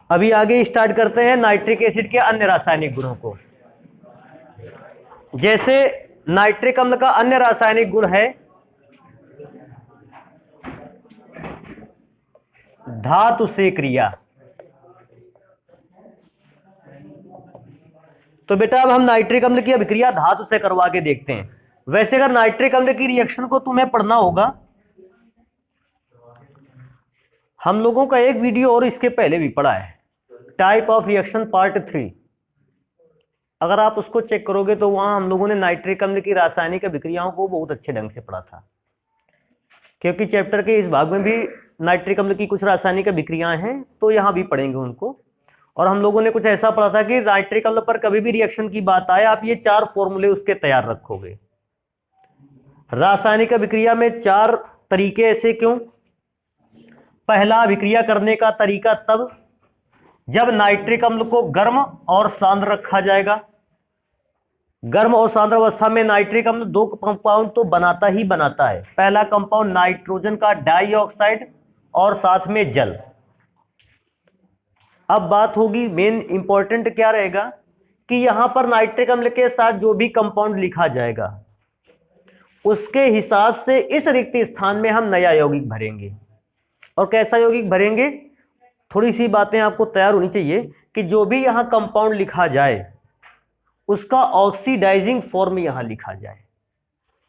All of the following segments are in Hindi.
अभी आगे स्टार्ट करते हैं नाइट्रिक एसिड के अन्य रासायनिक गुणों को। जैसे नाइट्रिक अम्ल का अन्य रासायनिक गुण है धातु से क्रिया। तो बेटा अब हम नाइट्रिक अम्ल की अभिक्रिया धातु से करवा के देखते हैं। वैसे अगर नाइट्रिक अम्ल की रिएक्शन को तुम्हें पढ़ना होगा, हम लोगों का एक वीडियो और इसके पहले भी पढ़ा है, टाइप ऑफ रिएक्शन पार्ट 3। अगर आप उसको चेक करोगे तो वहां हम लोगों ने नाइट्रिक अम्ल की रासायनिक अभिक्रियाओं को बहुत अच्छे ढंग से पढ़ा था, क्योंकि चैप्टर के इस भाग में भी नाइट्रिक अम्ल की कुछ रासायनिक अभिक्रियाएं हैं, तो यहां भी पढ़ेंगे उनको। और हम लोगों ने कुछ ऐसा पढ़ा था कि नाइट्रिक अम्ल पर कभी भी रिएक्शन की बात आए, आप ये 4 फॉर्मूले उसके तैयार रखोगे। रासायनिक अभिक्रिया में 4 तरीके ऐसे क्यों? पहला, अभिक्रिया करने का तरीका तब जब नाइट्रिक अम्ल को गर्म और सांद्र रखा जाएगा। गर्म और सांद्र अवस्था में नाइट्रिक अम्ल 2 कंपाउंड तो बनाता ही बनाता है। पहला कंपाउंड नाइट्रोजन का डाइऑक्साइड और साथ में जल। अब बात होगी, मेन इंपॉर्टेंट क्या रहेगा कि यहां पर नाइट्रिक अम्ल के साथ जो भी कंपाउंड लिखा जाएगा उसके हिसाब से इस रिक्त स्थान में हम नया यौगिक भरेंगे। और कैसा यौगिक भरेंगे, थोड़ी सी बातें आपको तैयार होनी चाहिए कि जो भी यहां कंपाउंड लिखा जाए उसका ऑक्सीडाइजिंग फॉर्म यहां लिखा जाए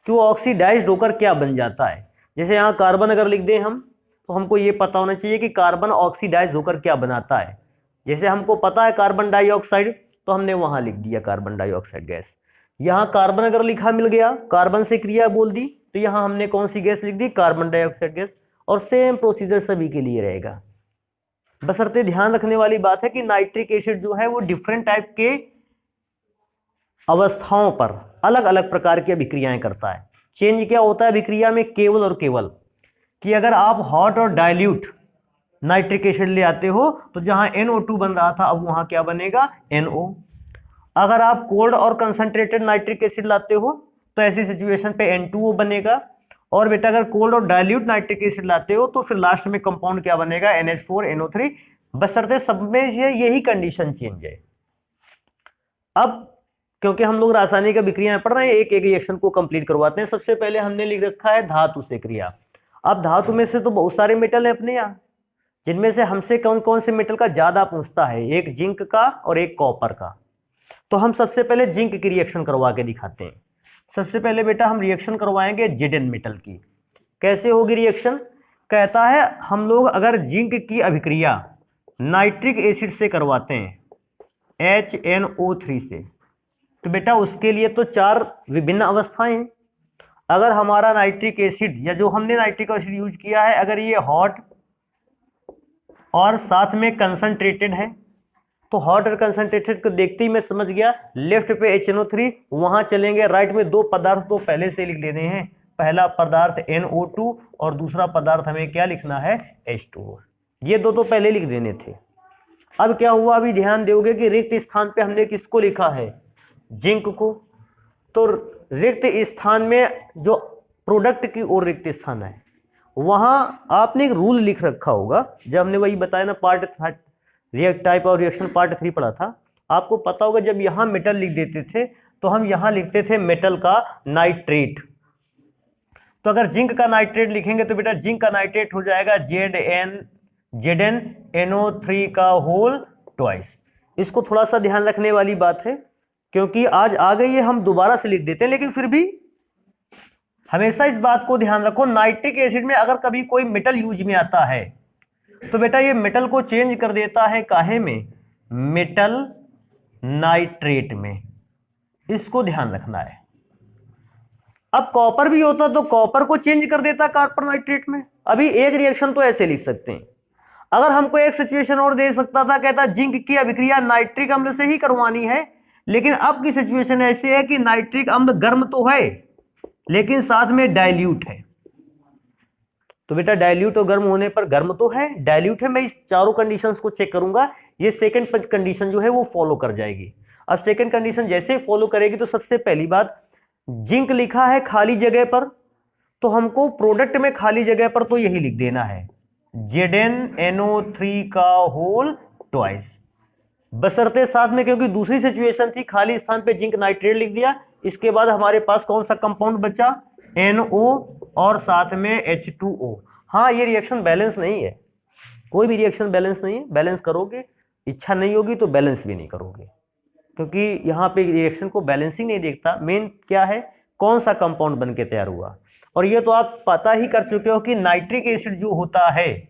कि वो ऑक्सीडाइज्ड होकर क्या बन जाता है। जैसे यहां कार्बन अगर लिख दें हम, तो हमको ये पता होना चाहिए कि कार्बन ऑक्सीडाइज होकर क्या बनाता है। जैसे हमको पता है कार्बन डाइऑक्साइड, तो हमने वहां लिख दिया कार्बन डाइऑक्साइड गैस। यहां कार्बन अगर लिखा मिल गया, कार्बन से क्रिया बोल दी, तो यहां हमने कौन सी गैस लिख दी? Carbon dioxide gas. और सेम प्रोसीजर सभी के लिए रहेगा। बशर्ते ध्यान रखने वाली बात है कि नाइट्रिक एसिड जो है वो डिफरेंट टाइप के अवस्थाओं पर अलग अलग प्रकार की अभिक्रियाएं करता है। चेंज क्या होता है अभिक्रिया में? केवल और केवल कि अगर आप हॉट और डाइल्यूट नाइट्रिक एसिड ले आते हो तो जहां NO2 बन रहा था अब वहां क्या बनेगा? NO। अगर आप कोल्ड और कंसंट्रेटेड नाइट्रिक एसिड लाते हो तो ऐसी सिचुएशन पे N2O बनेगा। और बेटा अगर कोल्ड और डाइल्यूट नाइट्रिक एसिड लाते हो तो फिर लास्ट में कंपाउंड क्या बनेगा? NH4NO3। बशर्ते सब में यही कंडीशन चेंज है। अब क्योंकि हम लोग रासायनिक अभिक्रियाएं पढ़ रहे हैं, एक एक रिएक्शन को कंप्लीट करवाते हैं। सबसे पहले हमने लिख रखा है धातु से क्रिया। अब धातु में से तो बहुत सारे मेटल है अपने यहाँ, जिनमें से हमसे कौन कौन से मेटल का ज्यादा पूछता है? एक जिंक का और एक कॉपर का। तो हम सबसे पहले जिंक की रिएक्शन करवा के दिखाते हैं। सबसे पहले बेटा हम रिएक्शन करवाएंगे Zn मेटल की। कैसे होगी रिएक्शन? कहता है हम लोग अगर जिंक की अभिक्रिया नाइट्रिक एसिड से करवाते हैं HNO3 से, तो बेटा उसके लिए तो 4 विभिन्न अवस्थाएं हैं। अगर हमारा नाइट्रिक एसिड या जो हमने नाइट्रिक एसिड यूज किया है अगर ये हॉट और साथ में कंसंट्रेटेड है, तो हॉट और कंसंट्रेटेड को देखते ही मैं समझ गया लेफ्ट पे HNO3, वहां चलेंगे राइट में 2 पदार्थ तो पहले से लिख लेने हैं। पहला पदार्थ NO2 और दूसरा पदार्थ हमें क्या लिखना है? H2O। ये दो तो पहले लिख देने थे। अब क्या हुआ, अभी ध्यान दोगे कि रिक्त स्थान पे हमने किसको लिखा है? जिंक को। तो रिक्त स्थान में जो प्रोडक्ट की ओर रिक्त स्थान है वहां आपने एक रूल लिख रखा होगा। जब हमने वही बताया ना part type of reaction part 3 पढ़ा था, आपको पता होगा जब यहां मेटल लिख देते थे तो हम यहां लिखते थे मेटल का नाइट्रेट। तो अगर जिंक का नाइट्रेट लिखेंगे तो बेटा जिंक का नाइट्रेट हो जाएगा ZnNO3 का होल ट्वाइस। इसको थोड़ा सा ध्यान रखने वाली बात है, क्योंकि आज आ गई है हम दोबारा से लिख देते हैं, लेकिन फिर भी हमेशा इस बात को ध्यान रखो नाइट्रिक एसिड में अगर कभी कोई मेटल यूज में आता है तो बेटा ये मेटल को चेंज कर देता है काहे में? मेटल नाइट्रेट में। इसको ध्यान रखना है। अब कॉपर भी होता तो कॉपर को चेंज कर देता कॉपर नाइट्रेट में। अभी एक रिएक्शन तो ऐसे लिख सकते हैं। अगर हमको एक सिचुएशन और दे सकता था, कहता जिंक की अभिक्रिया नाइट्रिक अम्ल से ही करवानी है, लेकिन अब की सिचुएशन ऐसी है कि नाइट्रिक अम्ल गर्म तो है लेकिन साथ में डाइल्यूट है। तो बेटा डाइल्यूट और गर्म होने पर गर्म तो है, डाइल्यूट है, मैं इस चारों कंडीशंस को चेक करूंगा, ये सेकंड कंडीशन जो है वो फॉलो कर जाएगी। अब सेकंड कंडीशन जैसे ही फॉलो करेगी तो सबसे पहली बात, जिंक लिखा है खाली जगह पर, तो हमको प्रोडक्ट में खाली जगह पर तो यही लिख देना है ZnNO3 का होल ट्वाइस, बशर्ते साथ में, क्योंकि दूसरी सिचुएशन थी खाली स्थान पे जिंक नाइट्रेट लिख दिया, इसके बाद हमारे पास कौन सा कंपाउंड बचा, NO और साथ में H2O। हाँ, ये रिएक्शन बैलेंस नहीं है, कोई भी रिएक्शन बैलेंस नहीं है, बैलेंस करोगे, इच्छा नहीं होगी तो बैलेंस भी नहीं करोगे, क्योंकि यहाँ पे रिएक्शन को बैलेंसिंग नहीं देखता, मेन क्या है, कौन सा कंपाउंड बन के तैयार हुआ। और ये तो आप पता ही कर चुके हो कि नाइट्रिक एसिड जो होता है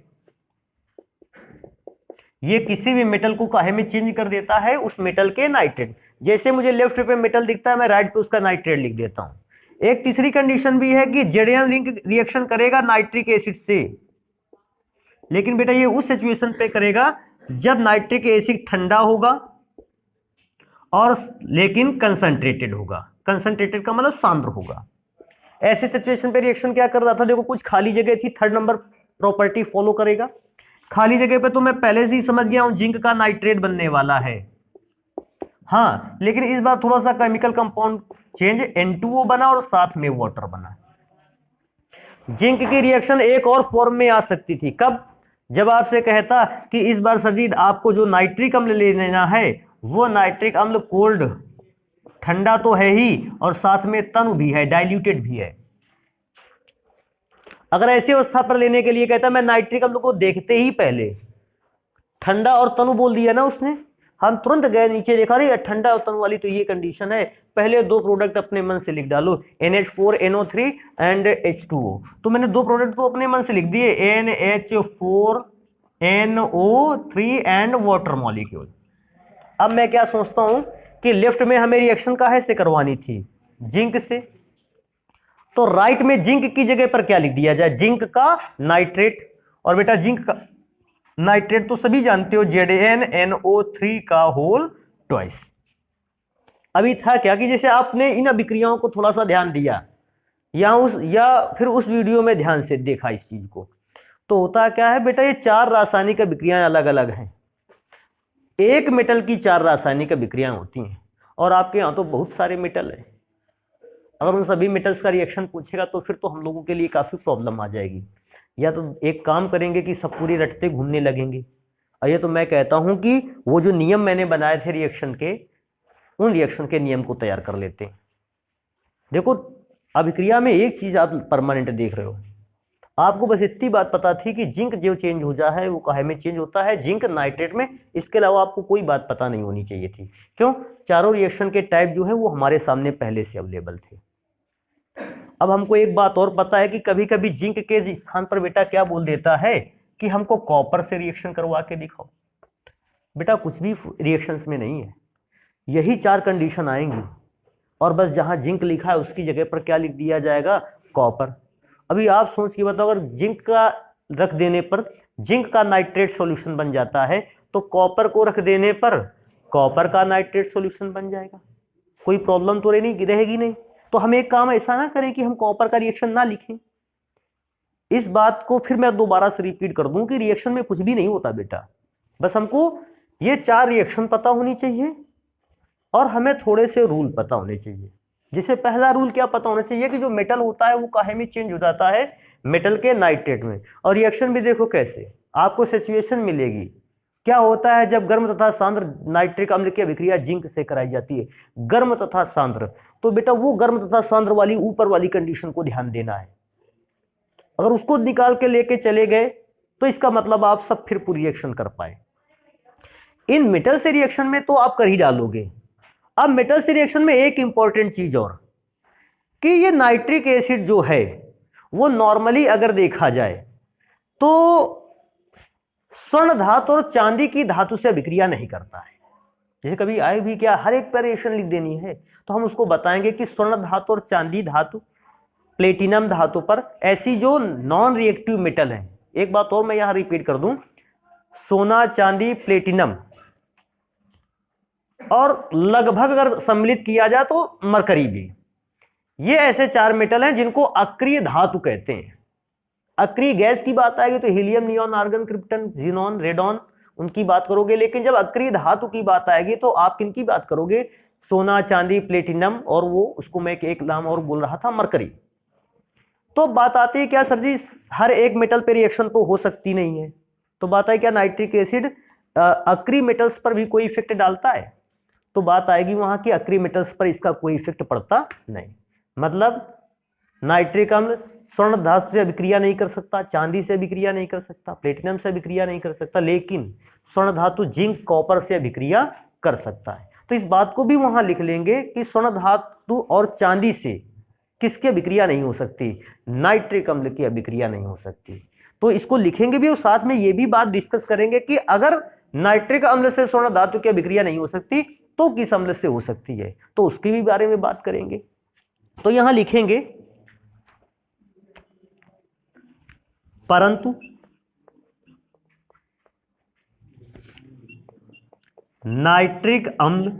ये किसी भी मेटल को काहे में चेंज कर देता है, उस मेटल के नाइट्रेट। जैसे मुझे लेफ्ट पे मेटल दिखता है, मैं राइट पे उसका नाइट्रेट लिख देता हूं। एक तीसरी कंडीशन भी है कि जेडेन रिंग रिएक्शन करेगा नाइट्रिक एसिड से, लेकिन बेटा ये उस सिचुएशन पे करेगा जब नाइट्रिक एसिड ठंडा होगा और लेकिन कंसंट्रेटेड होगा। कंसंट्रेटेड का मतलब सांद्र होगा। ऐसे सिचुएशन पे रिएक्शन क्या कर रहा था, देखो कुछ खाली जगह थी, थर्ड नंबर प्रॉपर्टी फॉलो करेगा। खाली जगह पे तो मैं पहले से ही समझ गया हूं जिंक का नाइट्रेट बनने वाला है। हाँ, लेकिन इस बार थोड़ा सा केमिकल कंपाउंड चेंज, N2O बना और साथ में वाटर बना। जिंक की रिएक्शन एक और फॉर्म में आ सकती थी, कब, जब आपसे कहता कि इस बार सर जी आपको जो नाइट्रिक अम्ल ले लेना है वो नाइट्रिक अम्ल कोल्ड, ठंडा तो है ही और साथ में तनु भी है, डाइल्यूटेड भी है। अगर ऐसी अवस्था पर लेने के लिए कहता मैं नाइट्रिक अम्ल को देखते ही पहले ठंडा और तनु बोल दिया ना उसने, हम तुरंत गए नीचे देखा रही ठंडा और तनु वाली तो ये कंडीशन है, पहले दो प्रोडक्ट अपने मन से लिख डालो, NH4NO3 एंड H2O। तो मैंने दो प्रोडक्ट तो अपने मन से लिख दिए, NH4NO3 एंड वाटर मॉलिक्यूल। अब मैं क्या सोचता हूं कि लेफ्ट में हमें रिएक्शन काहे से करवानी थी, जिंक से, तो राइट में जिंक की जगह पर क्या लिख दिया जाए, जिंक का नाइट्रेट। और बेटा जिंक का नाइट्रेट तो सभी जानते हो, ZnNO3 का होल ट्वाइस। अभी था क्या कि जैसे आपने इन अभिक्रियाओं को थोड़ा सा ध्यान दिया या फिर उस वीडियो में ध्यान से देखा इस चीज को, तो होता क्या है बेटा, ये चार रासायनिक अभिक्रियाएं अलग अलग हैं। एक मेटल की चार रासायनिक अभिक्रियाएं होती हैं, और आपके यहाँ तो बहुत सारे मेटल हैं। अगर उन सभी मेटल्स का रिएक्शन पूछेगा तो फिर तो हम लोगों के लिए काफ़ी प्रॉब्लम आ जाएगी। या तो एक काम करेंगे कि सब पूरी रटते घूमने लगेंगे, और ये तो मैं कहता हूं कि वो जो नियम मैंने बनाए थे रिएक्शन के, उन रिएक्शन के नियम को तैयार कर लेते हैं। देखो अभिक्रिया में एक चीज़ आप परमानेंट देख रहे हो, आपको बस इतनी बात पता थी कि जिंक जो चेंज हो जाता है वो काहे में चेंज होता है, जिंक नाइट्रेट में। इसके अलावा आपको कोई बात पता नहीं होनी चाहिए थी। क्यों, चारों रिएक्शन के टाइप जो है वो हमारे सामने पहले से अवेलेबल थे। अब हमको एक बात और पता है कि कभी कभी जिंक के स्थान पर बेटा क्या बोल देता है कि हमको कॉपर से रिएक्शन करवा के दिखाओ। बेटा कुछ भी रिएक्शंस में नहीं है, यही चार कंडीशन आएंगी और बस जहां जिंक लिखा है उसकी जगह पर क्या लिख दिया जाएगा, कॉपर। अभी आप सोच के बताओ, अगर जिंक का रख देने पर जिंक का नाइट्रेट सॉल्यूशन बन जाता है तो कॉपर को रख देने पर कॉपर का नाइट्रेट सॉल्यूशन बन जाएगा, कोई प्रॉब्लम तो रहेगी नहीं। तो हम एक काम ऐसा ना करें कि हम कॉपर का रिएक्शन ना लिखें। इस बात को फिर मैं दोबारा से रिपीट कर दूं कि रिएक्शन में कुछ भी नहीं होता बेटा, बस हमको ये चार रिएक्शन पता होनी चाहिए और हमें थोड़े से रूल पता होने चाहिए। जिसे पहला रूल क्या पता होना चाहिए कि जो मेटल होता है वो काहे में चेंज हो जाता है, मेटल के नाइट्रेट में। और रिएक्शन भी देखो कैसे आपको सिचुएशन मिलेगी, क्या होता है जब गर्म तथा सांद्र नाइट्रिक अम्ल की अभिक्रिया जिंक से कराई जाती है, गर्म तथा सांद्र, तो बेटा वो गर्म तथा सांद्र वाली ऊपर वाली कंडीशन को ध्यान देना है। अगर उसको निकाल के लेके चले गए तो इसका मतलब आप सब फिर पूरी रिएक्शन कर पाए। इन मेटल से रिएक्शन में तो आप कर ही डालोगे। अब मेटल से रिएक्शन में एक इंपॉर्टेंट चीज और कि ये नाइट्रिक एसिड जो है वो नॉर्मली अगर देखा जाए तो स्वर्ण धातु और चांदी की धातु से अभिक्रिया नहीं करता है। जैसे कभी आए भी क्या हर एक पर रिएक्शन लिख देनी है तो हम उसको बताएंगे कि स्वर्ण धातु और चांदी धातु, प्लेटिनम धातु पर ऐसी जो नॉन रिएक्टिव मेटल है। एक बात और मैं यहां रिपीट कर दूं, सोना, चांदी, प्लेटिनम और लगभग अगर सम्मिलित किया जाए तो मरकरी भी, ये ऐसे चार मेटल हैं जिनको अक्रिय धातु कहते हैं। अक्रिय गैस की बात आएगी तो helium, neon, argon, krypton, xenon, radon, उनकी बात करोगे। लेकिन जब अक्रिय धातु की बात आएगी तो आप किनकी बात करोगे, सोना, चांदी, प्लेटिनम और वो उसको मैं एक नाम और बोल रहा था, मरकरी। तो बात आती है क्या सर जी हर एक मेटल पे रिएक्शन तो हो सकती नहीं है, तो बात है क्या नाइट्रिक एसिड अक्री मेटल्स पर भी कोई इफेक्ट डालता है? तो बात आएगी वहां की अक्री मेटल्स पर इसका कोई इफेक्ट पड़ता नहीं। मतलब नाइट्रिक अम्ल स्वर्ण धातु से अभिक्रिया नहीं कर सकता, चांदी से अभिक्रिया नहीं कर सकता, प्लेटिनम से अभिक्रिया नहीं कर सकता, लेकिन स्वर्ण धातु जिंक कॉपर से अभिक्रिया कर सकता है। तो इस बात को भी वहां लिख लेंगे कि स्वर्ण धातु और चांदी से किसकी अभिक्रिया नहीं हो सकती? नाइट्रिक अम्ल की अभिक्रिया नहीं हो सकती। तो इसको लिखेंगे भी और साथ में ये भी बात डिस्कस करेंगे कि अगर नाइट्रिक अम्ल से स्वर्ण धातु की अभिक्रिया नहीं हो सकती तो किस अम्ल से हो सकती है, तो उसके भी बारे में बात करेंगे। तो यहां लिखेंगे परंतु नाइट्रिक अम्ल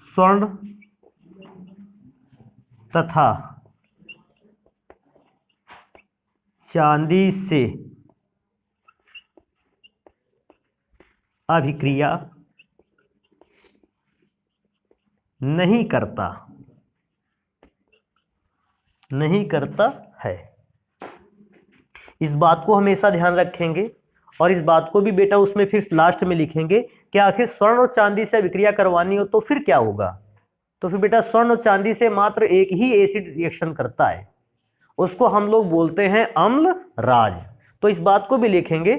स्वर्ण तथा चांदी से अभिक्रिया नहीं करता है। इस बात को हमेशा ध्यान रखेंगे और इस बात को भी बेटा उसमें फिर लास्ट में लिखेंगे कि आखिर स्वर्ण और चांदी से अभिक्रिया करवानी हो तो फिर क्या होगा। तो फिर बेटा स्वर्ण और चांदी से मात्र एक ही एसिड रिएक्शन करता है, उसको हम लोग बोलते हैं अम्ल राज। तो इस बात को भी लिखेंगे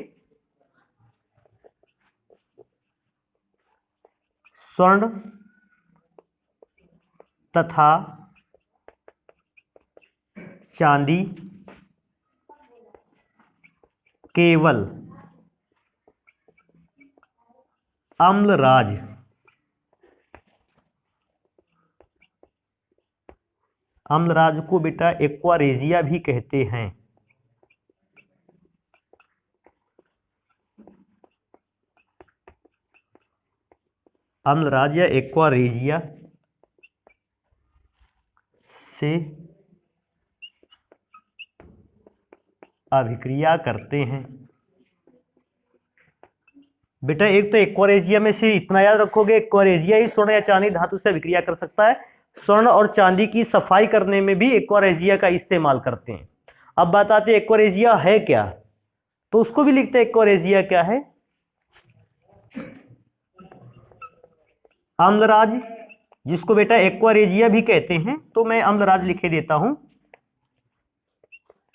स्वर्ण तथा चांदी केवल अम्लराज अम्लराज को बेटा एक्वारेजिया भी कहते हैं। अम्लराज या एक्वारेजिया से अभिक्रिया करते हैं। बेटा एक तो एक्वारेजिया में से इतना याद रखोगे, एक्वारेजिया ही स्वर्ण या चांदी धातु से अभिक्रिया कर सकता है। स्वर्ण और चांदी की सफाई करने में भी एक्वारेजिया का इस्तेमाल करते हैं। अब बात आती है एक्वारेजिया है क्या, तो उसको भी लिखते हैं एक्वारेजिया क्या है? अम्लराज, जिसको बेटा एक्वारेजिया भी कहते हैं। तो मैं अम्लराज लिखे देता हूं।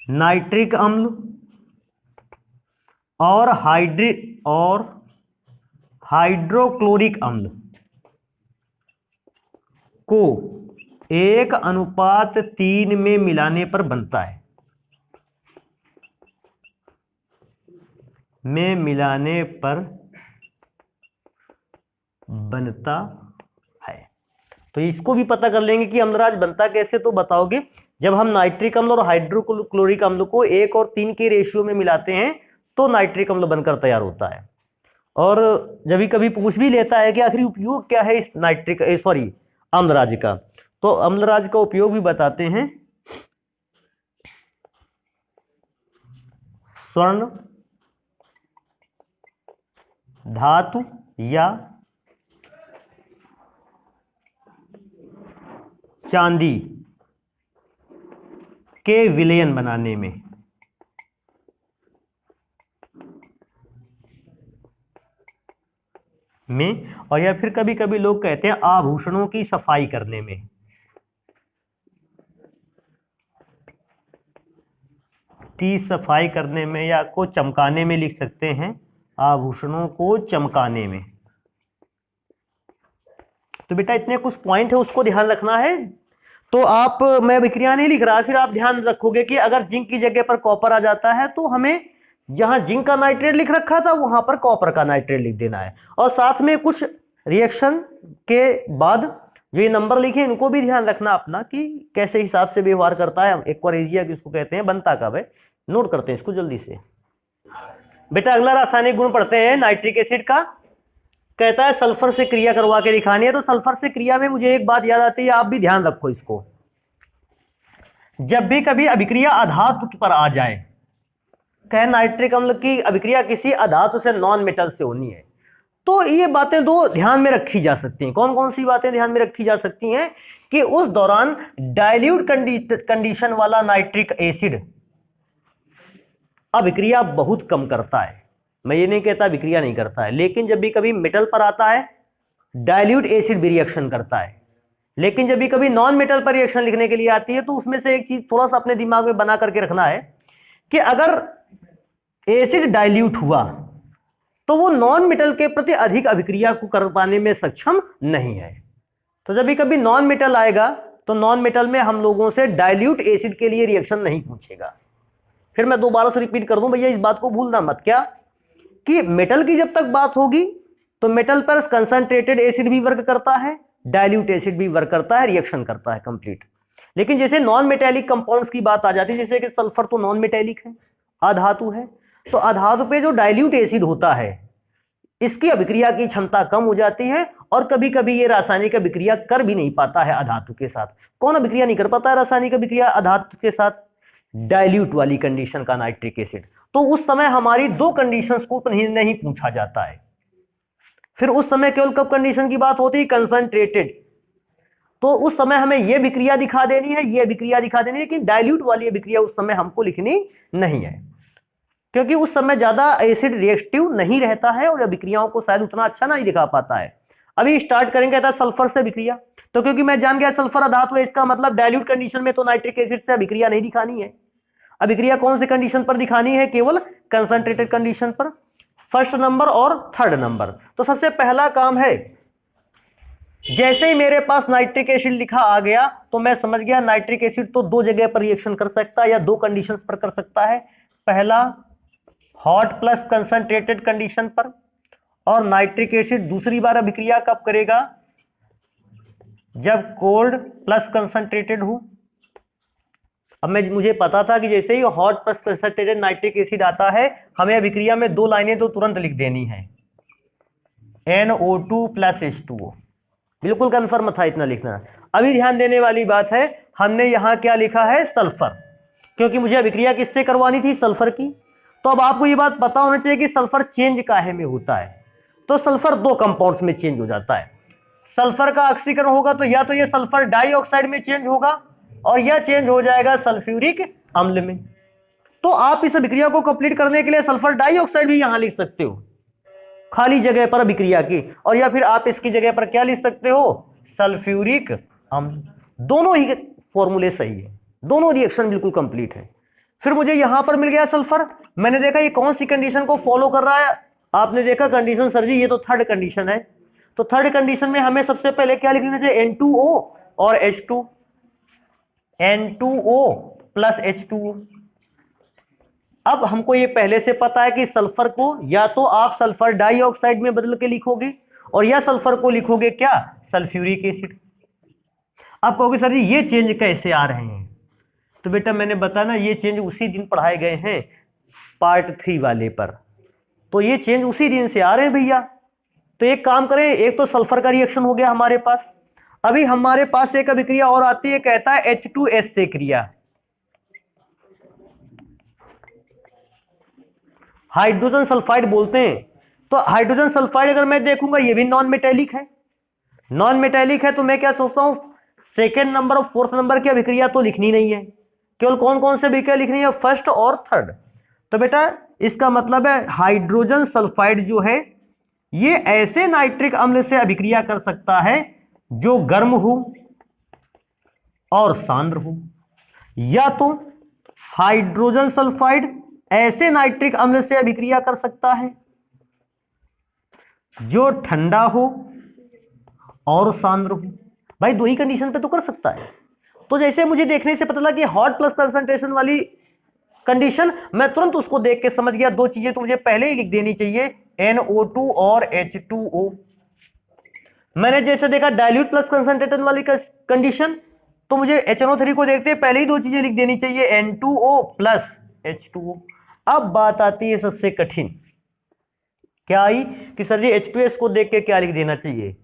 नाइट्रिक अम्ल और हाइड्रोक्लोरिक अम्ल को 1:3 में मिलाने पर बनता है। बनता है। तो इसको भी पता कर लेंगे कि अम्लराज बनता कैसे। तो बताओगे, जब हम नाइट्रिक अम्ल और हाइड्रोक्लोरिक अम्ल को 1 और 3 के रेशियो में मिलाते हैं तो नाइट्रिक अम्ल बनकर तैयार होता है। और जब कभी पूछ भी लेता है कि आखिर उपयोग क्या है इस अम्लराज का, तो अम्लराज का उपयोग भी बताते हैं। स्वर्ण धातु या चांदी के विलयन बनाने में और या फिर कभी कभी लोग कहते हैं आभूषणों की सफाई करने में। सफाई करने में या को चमकाने में लिख सकते हैं, आभूषणों को चमकाने में। तो बेटा इतने कुछ पॉइंट है, उसको ध्यान रखना है। तो मैं अभिक्रिया नहीं लिख रहा, फिर आप ध्यान रखोगे कि अगर जिंक की जगह पर कॉपर आ जाता है तो हमें जहां जिंक का नाइट्रेट लिख रखा था वहां पर कॉपर का नाइट्रेट लिख देना है। और साथ में कुछ रिएक्शन के बाद जो ये नंबर लिखे इनको भी ध्यान रखना अपना कि कैसे हिसाब से व्यवहार करता है। एक्वारेजिया किसको कहते हैं, बनता कब है, नोट करते हैं इसको जल्दी से। बेटा अगला रासायनिक गुण पढ़ते हैं नाइट्रिक एसिड का। कहता है सल्फर से क्रिया करवा के दिखानी है। तो सल्फर से क्रिया में मुझे एक बात याद आती है, आप भी ध्यान रखो इसको। जब भी कभी अभिक्रिया अधातु पर आ जाए, कहे नाइट्रिक अम्ल की अभिक्रिया किसी अधातु से नॉन मेटल से होनी है, तो ये बातें दो ध्यान में रखी जा सकती हैं। कौन कौन सी बातें ध्यान में रखी जा सकती हैं कि उस दौरान डाइल्यूट कंडीशन वाला नाइट्रिक एसिड अभिक्रिया बहुत कम करता है। मैं ये नहीं कहता अभिक्रिया नहीं करता है, लेकिन जब भी कभी मेटल पर आता है डाइल्यूट एसिड भी रिएक्शन करता है। लेकिन जब भी कभी नॉन मेटल पर रिएक्शन लिखने के लिए आती है तो उसमें से एक चीज थोड़ा सा अपने दिमाग में बना करके रखना है कि अगर एसिड डाइल्यूट हुआ तो वो नॉन मेटल के प्रति अधिक अभिक्रिया को कर पाने में सक्षम नहीं है। तो जब भी कभी नॉन मेटल आएगा तो नॉन मेटल में हम लोगों से डाइल्यूट एसिड के लिए रिएक्शन नहीं पूछेगा। फिर मैं दोबारा से रिपीट कर दूं भैया, इस बात को भूलना मत क्या कि मेटल की जब तक बात होगी तो मेटल पर कंसंट्रेटेड एसिड भी वर्क करता है, डाइल्यूट एसिड भी वर्क करता है, रिएक्शन करता है कंप्लीट। लेकिन जैसे नॉन मेटेलिक कंपाउंड्स की बात आ जाती है, जैसे कि सल्फर तो नॉन मेटेलिक है, अधातु है, तो अधातु पे जो डाइल्यूट एसिड होता है इसकी अभिक्रिया की क्षमता कम हो जाती है और कभी कभी ये रासायनिक अभिक्रिया कर भी नहीं पाता है अधातु के साथ। कौन अभिक्रिया नहीं कर पाता है रासायनिक अभिक्रिया अधातु के साथ? डाइल्यूट वाली कंडीशन का नाइट्रिक एसिड। तो उस समय हमारी दो कंडीशंस को नहीं पूछा जाता है। फिर उस समय केवल कब कंडीशन की बात होती है? कंसंट्रेटेड। तो उस समय हमें यह अभिक्रिया दिखा देनी है, यह अभिक्रिया दिखा देनी है, लेकिन डाइल्यूट वाली अभिक्रिया उस समय हमको लिखनी नहीं है, क्योंकि उस समय ज्यादा एसिड रिएक्टिव नहीं रहता है और अभिक्रियाओं को शायद उतना अच्छा नहीं दिखा पाता है। अभी स्टार्ट करेंगे था सल्फर से अभिक्रिया, तो क्योंकि मैं जान गया सल्फर अधातु है, इसका मतलब डाइल्यूट कंडीशन में तो नाइट्रिक एसिड से अभिक्रिया नहीं दिखानी है। अभिक्रिया कौन सी कंडीशन पर दिखानी है? केवल कंसंट्रेटेड कंडीशन पर, फर्स्ट नंबर और थर्ड नंबर। तो सबसे पहला काम है, जैसे ही मेरे पास नाइट्रिक एसिड लिखा आ गया तो मैं समझ गया नाइट्रिक एसिड तो दो जगह पर रिएक्शन कर सकता है या दो कंडीशंस पर कर सकता है। पहला हॉट प्लस कंसंट्रेटेड कंडीशन पर, और नाइट्रिक एसिड दूसरी बार अभिक्रिया कब करेगा? जब कोल्ड प्लस कंसंट्रेटेड हो। अब मुझे पता था कि जैसे ही hot plus concentrated nitric acid आता है हमें अभिक्रिया में दो लाइनें तो तुरंत लिख देनी है, NO2 प्लस H2O। बिल्कुल कंफर्म था इतना लिखना। अभी ध्यान देने वाली बात है, हमने यहां क्या लिखा है? सल्फर, क्योंकि मुझे अभिक्रिया किससे करवानी थी? सल्फर की। तो अब आपको ये बात पता होना चाहिए कि सल्फर चेंज काहे में होता है। तो सल्फर दो कंपाउंड्स में चेंज हो जाता है। सल्फर का ऑक्सीकरण होगा तो या तो ये सल्फर डाइऑक्साइड में चेंज होगा और यह चेंज हो जाएगा सल्फ्यूरिक अम्ल में। तो आप इस अभिक्रिया को कंप्लीट करने के लिए सल्फर डाइऑक्साइड भी यहां लिख सकते हो खाली जगह पर अभिक्रिया की, और या फिर आप इसकी जगह पर क्या लिख सकते हो? सल्फ्यूरिक अम्ल। दोनों ही फॉर्मूले सही है, दोनों रिएक्शन बिल्कुल कंप्लीट है। फिर मुझे यहां पर मिल गया सल्फर। मैंने देखा ये कौन सी कंडीशन को फॉलो कर रहा है? आपने देखा कंडीशन सर जी ये तो थर्ड कंडीशन है। तो थर्ड कंडीशन में हमें सबसे पहले क्या लिखना चाहिए? N2O और H2, N2O प्लस H2O। अब हमको ये पहले से पता है कि सल्फर को या तो आप सल्फर डाइऑक्साइड में बदल के लिखोगे और या सल्फर को लिखोगे क्या? Sulphuric acid. आप कहोगे सर जी ये चेंज कैसे आ रहे हैं? तो बेटा मैंने बताया ना, ये चेंज उसी दिन पढ़ाए गए हैं पार्ट 3 वाले पर, तो ये चेंज उसी दिन से आ रहे हैं भैया। तो एक काम करें, एक तो सल्फर का रिएक्शन हो गया हमारे पास, अभी हमारे पास एक अभिक्रिया और आती है, कहता है H2S से क्रिया, हाइड्रोजन सल्फाइड बोलते हैं। तो हाइड्रोजन सल्फाइड अगर मैं देखूंगा ये भी नॉन मेटेलिक है, नॉन मेटेलिक है, तो मैं क्या सोचता हूं सेकेंड नंबर और फोर्थ नंबर की अभिक्रिया तो लिखनी नहीं है, केवल कौन कौन से अभिक्रिया लिखनी है? फर्स्ट और थर्ड। तो बेटा इसका मतलब है हाइड्रोजन सल्फाइड जो है ये ऐसे नाइट्रिक अम्ल से अभिक्रिया कर सकता है जो गर्म हो और सांद्र हो, या तो हाइड्रोजन सल्फाइड ऐसे नाइट्रिक अम्ल से अभिक्रिया कर सकता है जो ठंडा हो और सांद्र हो। भाई दो ही कंडीशन पे तो कर सकता है। तो जैसे मुझे देखने से पता लगा कि हॉट प्लस कंसंट्रेशन वाली कंडीशन, मैं तुरंत उसको देख के समझ गया दो चीजें तो मुझे पहले ही लिख देनी चाहिए, NO2 और H2O। मैंने जैसे देखा डाइल्यूट प्लस कंसंट्रेशन वाली कंडीशन, तो मुझे HNO3 को देखते पहले ही दो चीजें लिख देनी चाहिए, N2O प्लस H2O। अब बात आती है सबसे कठिन, क्या आई कि सर जी H2S को देख के क्या लिख देना चाहिए?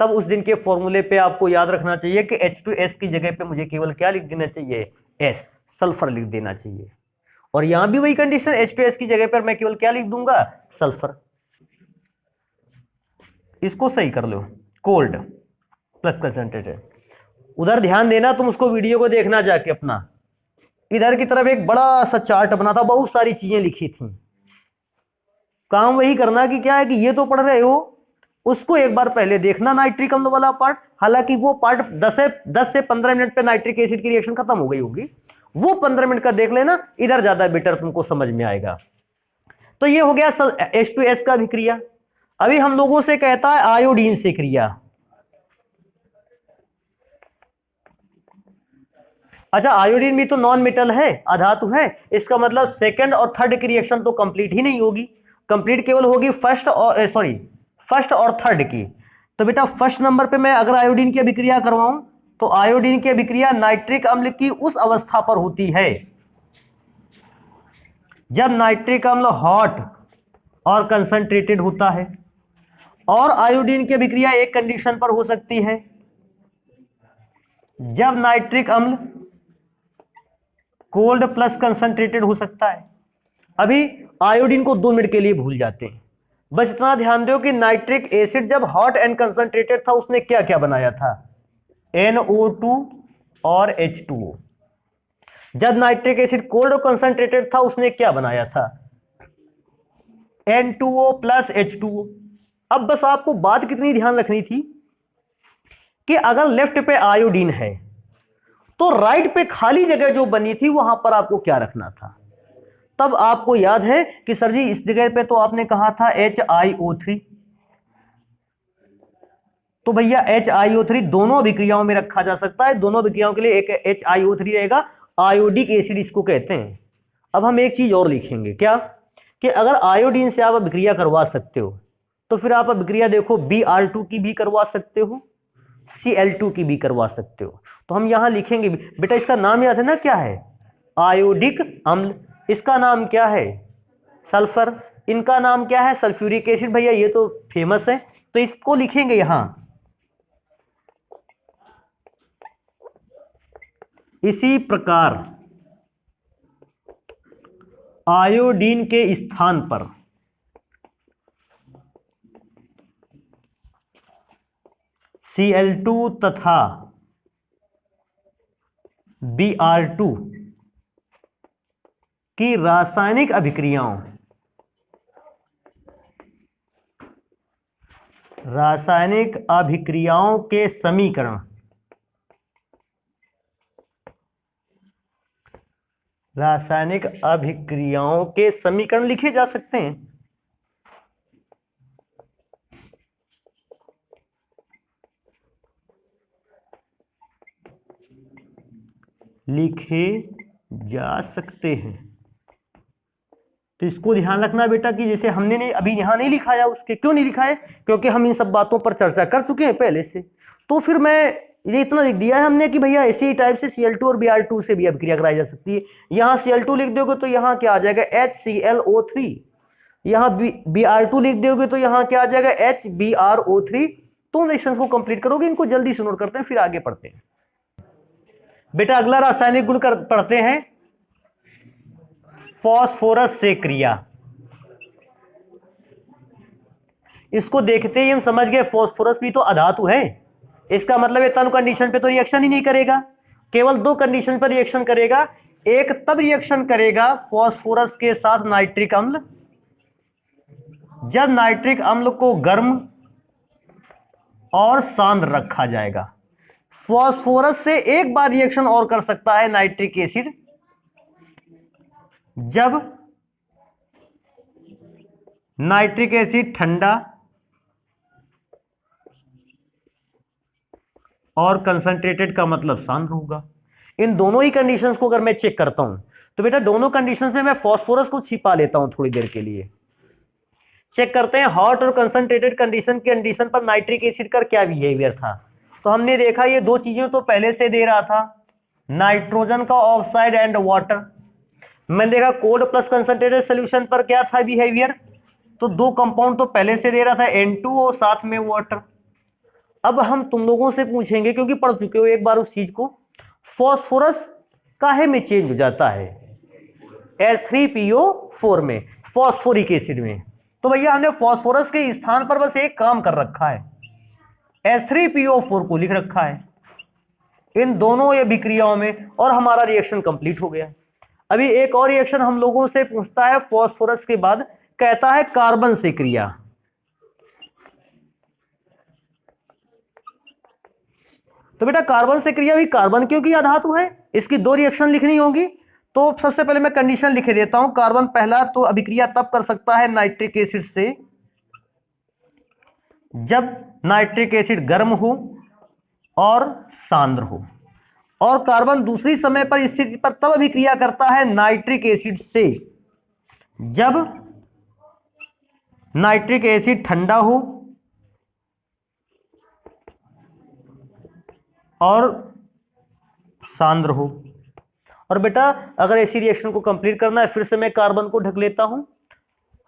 तब उस दिन के फॉर्मूले पे आपको याद रखना चाहिए कि H2S की जगह पे मुझे केवल क्या लिख देना चाहिए? S, सल्फर लिख देना चाहिए। और यहां भी वही कंडीशन, H2S की जगह पर मैं केवल क्या लिख दूंगा? सल्फर। इसको सही कर लो, कोल्ड प्लस कंसंट्रेटेड। उधर ध्यान देना, तुम उसको वीडियो को देखना जाके अपना। इधर की तरफ एक बड़ा सा चार्ट बना था, बहुत सारी चीजें लिखी थी। काम वही करना कि क्या है कि ये तो पढ़ रहे हो, उसको एक बार पहले देखना नाइट्रिक अम्ल वाला पार्ट। हालांकि वो पार्ट 10 से 15 मिनट पे नाइट्रिक एसिड की रिएक्शन खत्म हो गई होगी, वो 15 मिनट का देख लेना, इधर ज्यादा बेटर तुमको समझ में आएगा। तो ये हो गया H2S का भी क्रिया। अभी हम लोगों से कहता है आयोडीन से क्रिया। अच्छा, आयोडीन भी तो नॉन मेटल है, अधातु है, इसका मतलब सेकंड और थर्ड की रिएक्शन तो कंप्लीट ही नहीं होगी, कंप्लीट केवल होगी फर्स्ट और थर्ड की। तो बेटा फर्स्ट नंबर पे मैं अगर आयोडीन की अभिक्रिया करवाऊं तो आयोडीन की अभिक्रिया नाइट्रिक अम्ल की उस अवस्था पर होती है जब नाइट्रिक अम्ल हॉट और कंसंट्रेटेड होता है। और आयोडीन की अभिक्रिया एक कंडीशन पर हो सकती है, जब नाइट्रिक अम्ल कोल्ड प्लस कंसंट्रेटेड हो सकता है। अभी आयोडीन को 2 मिनट के लिए भूल जाते हैं, बस इतना ध्यान दो कि नाइट्रिक एसिड जब हॉट एंड कंसंट्रेटेड था उसने क्या क्या बनाया था, NO2 और H2O। जब नाइट्रिक एसिड कोल्ड और कंसंट्रेटेड था उसने क्या बनाया था, N2O प्लस H2O। अब बस आपको बात कितनी ध्यान रखनी थी कि अगर लेफ्ट पे आयोडीन है तो राइट पे खाली जगह जो बनी थी वहां पर आपको क्या रखना था। तब आपको याद है कि सर जी इस जगह पे तो आपने कहा था HiO3, तो भैया HiO3 दोनों अभिक्रियाओं में रखा जा सकता है, दोनों अभिक्रियाओं के लिए एक HiO3 रहेगा, आयोडिक एसिड इसको कहते हैं। अब हम एक चीज और लिखेंगे, क्या कि अगर आयोडीन से आप अभिक्रिया करवा सकते हो तो फिर आप अभिक्रिया देखो Br2 की भी करवा सकते हो, Cl2 की भी करवा सकते हो। तो हम यहां लिखेंगे बेटा, इसका नाम याद है ना, क्या है, आयोडिक अम्ल। इसका नाम क्या है, सल्फर। इनका नाम क्या है, सल्फ्यूरिक एसिड। भैया ये तो फेमस है, तो इसको लिखेंगे यहां। इसी प्रकार आयोडीन के स्थान पर Cl2 तथा Br2 की रासायनिक अभिक्रियाओं के समीकरण, रासायनिक अभिक्रियाओं के समीकरण लिखे जा सकते हैं। लिखे जा सकते हैं। तो इसको ध्यान रखना बेटा कि जैसे हमने नहीं अभी यहां नहीं लिखाया, उसके क्यों नहीं लिखा है, क्योंकि हम इन सब बातों पर चर्चा कर चुके हैं पहले से। तो फिर मैं ये इतना लिख दिया है हमने कि भैया इसी टाइप से Cl2 और Br2 से भी अभिक्रिया कराई जा सकती है। यहां Cl2 लिख दोगे तो यहां क्या आ जाएगा, HClO3। यहां Br2 लिख दोगे तो यहां क्या आ जाएगा, HBrO3। तो रिएक्शंस को कंप्लीट करोगे, इनको जल्दी से नोट करते हैं फिर आगे पढ़ते हैं। बेटा अगला रासायनिक गुण पढ़ते हैं, फास्फोरस से क्रिया। इसको देखते ही हम समझ गए फास्फोरस भी तो अधातु है, इसका मतलब ये तनु कंडीशन पे तो रिएक्शन ही नहीं करेगा, केवल 2 कंडीशन पर रिएक्शन करेगा। एक तब रिएक्शन करेगा फास्फोरस के साथ नाइट्रिक अम्ल जब नाइट्रिक अम्ल को गर्म और सांद्र रखा जाएगा। फास्फोरस से एक बार रिएक्शन और कर सकता है नाइट्रिक एसिड, जब नाइट्रिक एसिड ठंडा और कंसंट्रेटेड का मतलब सांद्र होगा। इन दोनों ही कंडीशंस को अगर मैं चेक करता हूं तो बेटा दोनों कंडीशंस में मैं फास्फोरस को छिपा लेता हूं थोड़ी देर के लिए। चेक करते हैं हॉट और कंसंट्रेटेड कंडीशन पर नाइट्रिक एसिड का क्या बिहेवियर था। तो हमने देखा ये 2 चीजें तो पहले से दे रहा था, नाइट्रोजन का ऑक्साइड एंड वाटर। मैंने देखा कोल्ड प्लस कंसंट्रेटेड सोल्यूशन पर क्या था बिहेवियर, तो 2 कंपाउंड तो पहले से दे रहा था, N2O साथ में वाटर। अब हम तुम लोगों से पूछेंगे, क्योंकि पढ़ चुके हो एक बार उस चीज को, फास्फोरस काहे में चेंज हो जाता है, H3PO4 में, फास्फोरिक एसिड में। तो भैया हमने फास्फोरस के स्थान पर बस एक काम कर रखा है, H3PO4 को लिख रखा है इन दोनों ये विक्रियाओं में, और हमारा रिएक्शन कंप्लीट हो गया। अभी एक और रिएक्शन हम लोगों से पूछता है फास्फोरस के बाद, कहता है कार्बन से क्रिया। तो बेटा कार्बन से क्रिया भी, कार्बन क्योंकि यह धातु है, इसकी दो रिएक्शन लिखनी होगी। तो सबसे पहले मैं कंडीशन लिख देता हूं, कार्बन पहला तो अभिक्रिया तब कर सकता है नाइट्रिक एसिड से जब नाइट्रिक एसिड गर्म हो और सांद्र हो, और कार्बन दूसरी समय पर स्थिति पर तब अभिक्रिया करता है नाइट्रिक एसिड से जब नाइट्रिक एसिड ठंडा हो और सांद्र हो। और बेटा अगर ऐसी रिएक्शन को कंप्लीट करना है, फिर से मैं कार्बन को ढक लेता हूं।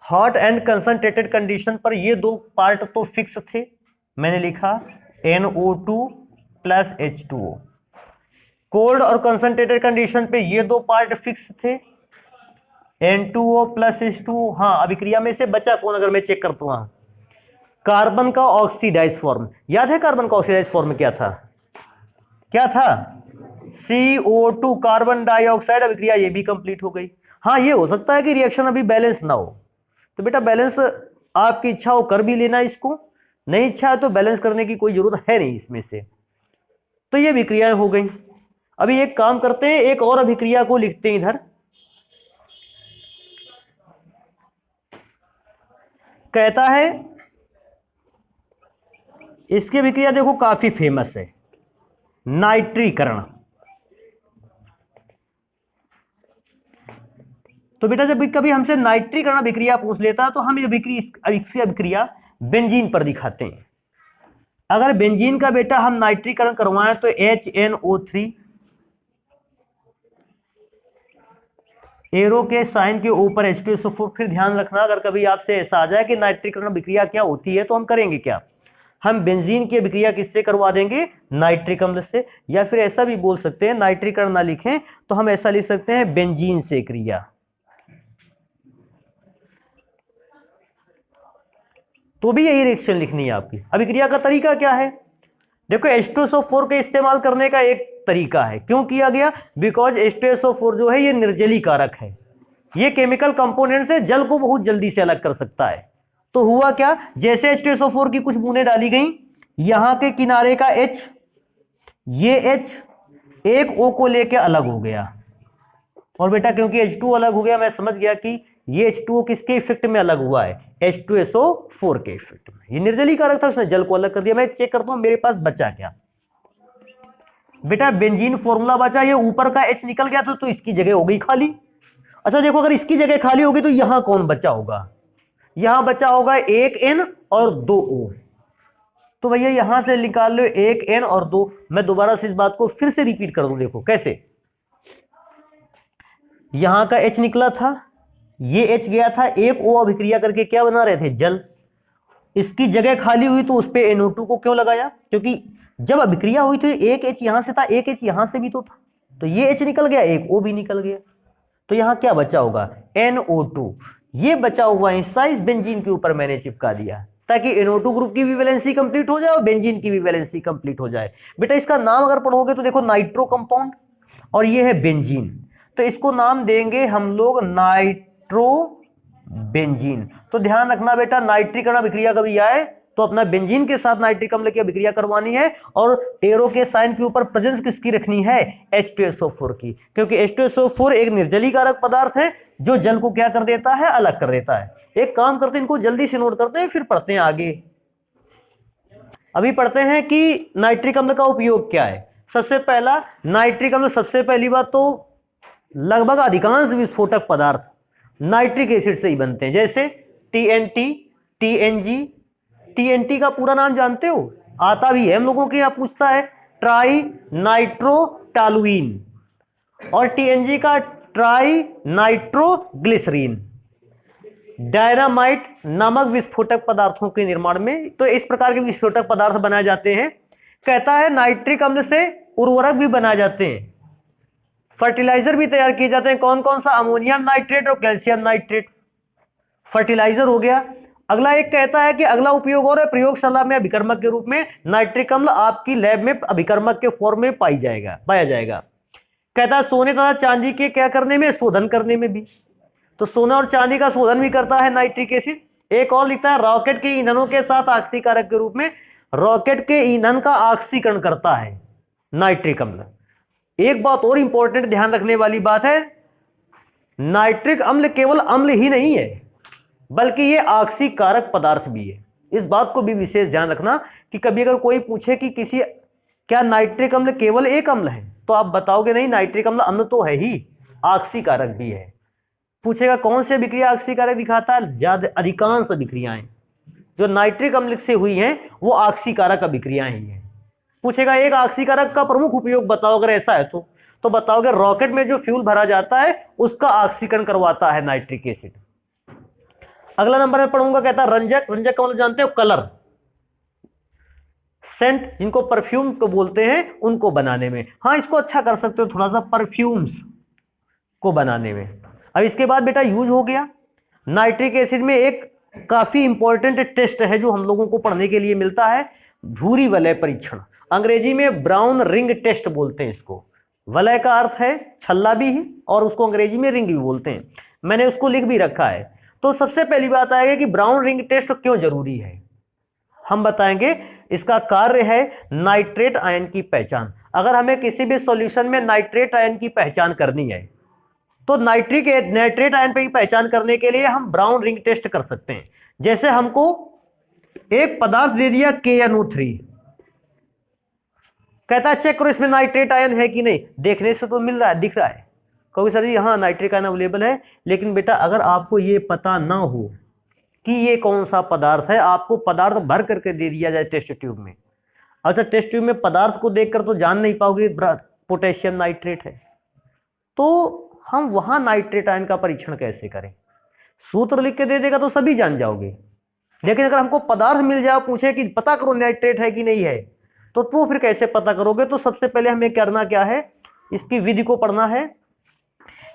हॉट एंड कंसंट्रेटेड कंडीशन पर ये दो पार्ट तो फिक्स थे, मैंने लिखा NO2 प्लस H2O। कोल्ड और कंसंट्रेटेड कंडीशन पे ये दो पार्ट फिक्स थे, N2O प्लस H2O। हाँ, अभिक्रिया में से बचा कौन, अगर मैं चेक करता हूं, कार्बन का ऑक्सीडाइज फॉर्म। याद है कार्बन का ऑक्सीडाइज फॉर्म क्या था? क्या था? CO2, carbon dioxide. अभिक्रिया ये भी कंप्लीट हो गई। हाँ, ये हो सकता है कि रिएक्शन अभी बैलेंस ना हो, तो बेटा बैलेंस आपकी इच्छा हो कर भी लेना इसको, नहीं इच्छा है तो बैलेंस करने की कोई जरूरत है नहीं इसमें से। तो ये अभिक्रियाएं हो गई। अभी एक काम करते हैं, एक और अभिक्रिया को लिखते हैं इधर। कहता है इसकी अभिक्रिया देखो काफी फेमस है, नाइट्रीकरण। तो बेटा जब कभी हमसे नाइट्रीकरण अभिक्रिया पूछ लेता है तो हम ये अभिक्रिया बेंजीन पर दिखाते हैं। अगर बेंजीन का बेटा हम नाइट्रीकरण करवाएं तो HNO3, एरो के साइन के ऊपर H2SO4। फिर ध्यान रखना, अगर कभी आपसे ऐसा आ जाए कि नाइट्रीकरण अभिक्रिया क्या होती है तो हम करेंगे क्या, हम बेंजीन की अभिक्रिया किससे करवा देंगे, नाइट्रिक अम्ल से। या फिर ऐसा भी बोल सकते हैं, नाइट्रीकरण ना लिखें तो हम ऐसा लिख सकते हैं बेंजीन से क्रिया। तो भी यही रिएक्शन लिखनी है आपकी। अभिक्रिया का तरीका क्या है, देखो H2SO4 के इस्तेमाल करने का एक तरीका है। क्यों किया गया, बिकॉज H2SO4 जो है ये निर्जली कारक है, ये केमिकल कंपोनेंट से जल को बहुत जल्दी से अलग कर सकता है। तो हुआ क्या, जैसे H2SO4 की कुछ बूंदें डाली गई, यहां के किनारे का H, ये H एक O को लेके अलग हो गया। और बेटा क्योंकि H2 अलग हो गया, मैं समझ गया कि ये H2O किसके इफेक्ट में अलग हुआ है, H2SO4 के इफेक्ट में। ये निर्जली कारक था, उसने जल को अलग कर दिया। मैं चेक करता हूं मेरे पास बचा क्या। बेटा बेंजीन फॉर्मूला बचा, ये ऊपर का H निकल गया तो इसकी जगह हो गई खाली। अच्छा देखो, अगर इसकी जगह खाली होगी तो यहां कौन बचा होगा, यहां बचा होगा एक N और दो O। तो भैया यहां से निकाल लो एक N और दो। मैं दोबारा से इस बात को फिर से रिपीट कर दूं, देखो कैसे। यहां का H निकला था, ये H गया था, एक O अभिक्रिया करके क्या बना रहे थे, जल। इसकी जगह खाली हुई तो उस पे NO2 को क्यों लगाया, क्योंकि जब अभिक्रिया हुई तो एक H यहां से था, एक H यहां से भी तो था, तो ये H निकल गया, एक O भी निकल गया। तो यहां क्या बचा होगा, NO2। ये बचा हुआ हिस्सा इस बेंजीन के ऊपर मैंने चिपका दिया ताकि NO2 ग्रुप की भी वैलेंसी कंप्लीट हो जाए और बेंजीन की भी वैलेंसी कंप्लीट हो जाए। बेटा इसका नाम अगर पढ़ोगे तो देखो नाइट्रो कंपाउंड, और ये है बेंजीन, तो इसको नाम देंगे हम लोग नाइट्रो बेंजीन। तो ध्यान रखना बेटा, नाइट्रीकरण अभिक्रिया कभी आए तो अपना बेंजीन के साथ नाइट्रिक अम्ल की अभिक्रिया करवानी है, और एरो के साइन के ऊपर प्रेजेंस किसकी रखनी है, H2SO4 की, क्योंकि H2SO4 एक निर्जली कारक पदार्थ है जो जल को क्या कर देता है, अलग कर देता है। एक काम करते हैं, इनको जल्दी से नोट करते हैं, फिर पढ़ते हैं आगे। अभी पढ़ते हैं कि नाइट्रिक अम्ल का उपयोग क्या है। सबसे पहला, नाइट्रिक अम्ल सबसे पहली बात तो लगभग अधिकांश विस्फोटक पदार्थ नाइट्रिक एसिड से ही बनते हैं, जैसे TNT, TNG। TNT का पूरा नाम जानते हो, आता भी है हम लोगों के यहाँ, पूछता है ट्राई नाइट्रोटॉलुइन, और TNG का ट्राई नाइट्रोग्लिसरीन। डायनामाइट नामक विस्फोटक पदार्थों के निर्माण में तो इस प्रकार के विस्फोटक पदार्थ बनाए जाते हैं। कहता है नाइट्रिक अम्ल से उर्वरक भी बनाए जाते हैं, फर्टिलाइजर भी तैयार किए जाते हैं। कौन कौन सा, अमोनियम नाइट्रेट और कैल्शियम नाइट्रेट। फर्टिलाइजर हो गया। अगला एक कहता है कि अगला उपयोग और है प्रयोगशाला में अभिकर्मक के रूप में नाइट्रिक अम्ल आपकी लैब में अभिकर्मक के फॉर्म में पाया जाएगा। कहता है सोने तथा चांदी के क्या करने में, शोधन करने में भी। तो सोना और चांदी का शोधन भी करता है नाइट्रिक एसिड। एक और लिखता है रॉकेट के ईंधनों के साथ ऑक्सीकारक के रूप में, रॉकेट के ईंधन का ऑक्सीकरण करता है नाइट्रिक अम्ल। एक बात और इंपॉर्टेंट ध्यान रखने वाली बात है, नाइट्रिक अम्ल केवल अम्ल ही नहीं है बल्कि ये ऑक्सीकारक पदार्थ भी है। इस बात को भी विशेष ध्यान रखना कि कभी अगर कोई पूछे कि क्या नाइट्रिक अम्ल केवल एक अम्ल है, तो आप बताओगे नहीं, नाइट्रिक अम्ल अम्ल तो है ही, ऑक्सीकारक भी है। पूछेगा कौन से अभिक्रिया ऑक्सीकारक दिखाता है, ज्यादा अधिकांश अभिक्रियाएं जो नाइट्रिक अम्ल से हुई हैं वो ऑक्सीकारक अभिक्रियाएं ही हैं। पूछेगा एक ऑक्सीकारक का प्रमुख उपयोग बताओ, अगर ऐसा है तो बताओगे रॉकेट में जो फ्यूल भरा जाता है उसका ऑक्सीकरण करवाता है नाइट्रिक एसिड। अगला नंबर में पढ़ूंगा, कहता है रंजक। रंजक का मतलब जानते हो, कलर, सेंट जिनको परफ्यूम को बोलते हैं उनको बनाने में। हाँ, इसको अच्छा कर सकते हो थोड़ा सा, परफ्यूम्स को बनाने में। अब इसके बाद बेटा यूज हो गया नाइट्रिक एसिड में एक काफी इंपॉर्टेंट टेस्ट है जो हम लोगों को पढ़ने के लिए मिलता है, भूरी वलय परीक्षण। अंग्रेजी में ब्राउन रिंग टेस्ट बोलते हैं इसको। वलय का अर्थ है छल्ला भी है और उसको अंग्रेजी में रिंग भी बोलते हैं, मैंने उसको लिख भी रखा है। तो सबसे पहली बात आएगी कि ब्राउन रिंग टेस्ट क्यों जरूरी है, हम बताएंगे। इसका कार्य है नाइट्रेट आयन की पहचान। अगर हमें किसी भी सॉल्यूशन में नाइट्रेट आयन की पहचान करनी है तो नाइट्रेट आयन की पहचान करने के लिए हम ब्राउन रिंग टेस्ट कर सकते हैं। जैसे हमको एक पदार्थ दे दिया KNO3, कहता है चेक करो इसमें नाइट्रेट आयन है कि नहीं, देखने से तो मिल रहा है, दिख रहा है, कहोगे सर जी हाँ नाइट्रिक आयन अवेलेबल है। लेकिन बेटा अगर आपको ये पता ना हो कि ये कौन सा पदार्थ है, आपको पदार्थ भर करके दे दिया जाए टेस्ट ट्यूब में, अच्छा टेस्ट ट्यूब में पदार्थ को देखकर तो जान नहीं पाओगे पोटेशियम नाइट्रेट है, तो हम वहां नाइट्रेट आयन का परीक्षण कैसे करें। सूत्र लिख के दे देगा तो सभी जान जाओगे, लेकिन अगर हमको पदार्थ मिल जाए, पूछे कि पता करो नाइट्रेट है कि नहीं है, तो फिर कैसे पता करोगे। तो सबसे पहले हमें करना क्या है, इसकी विधि को पढ़ना है।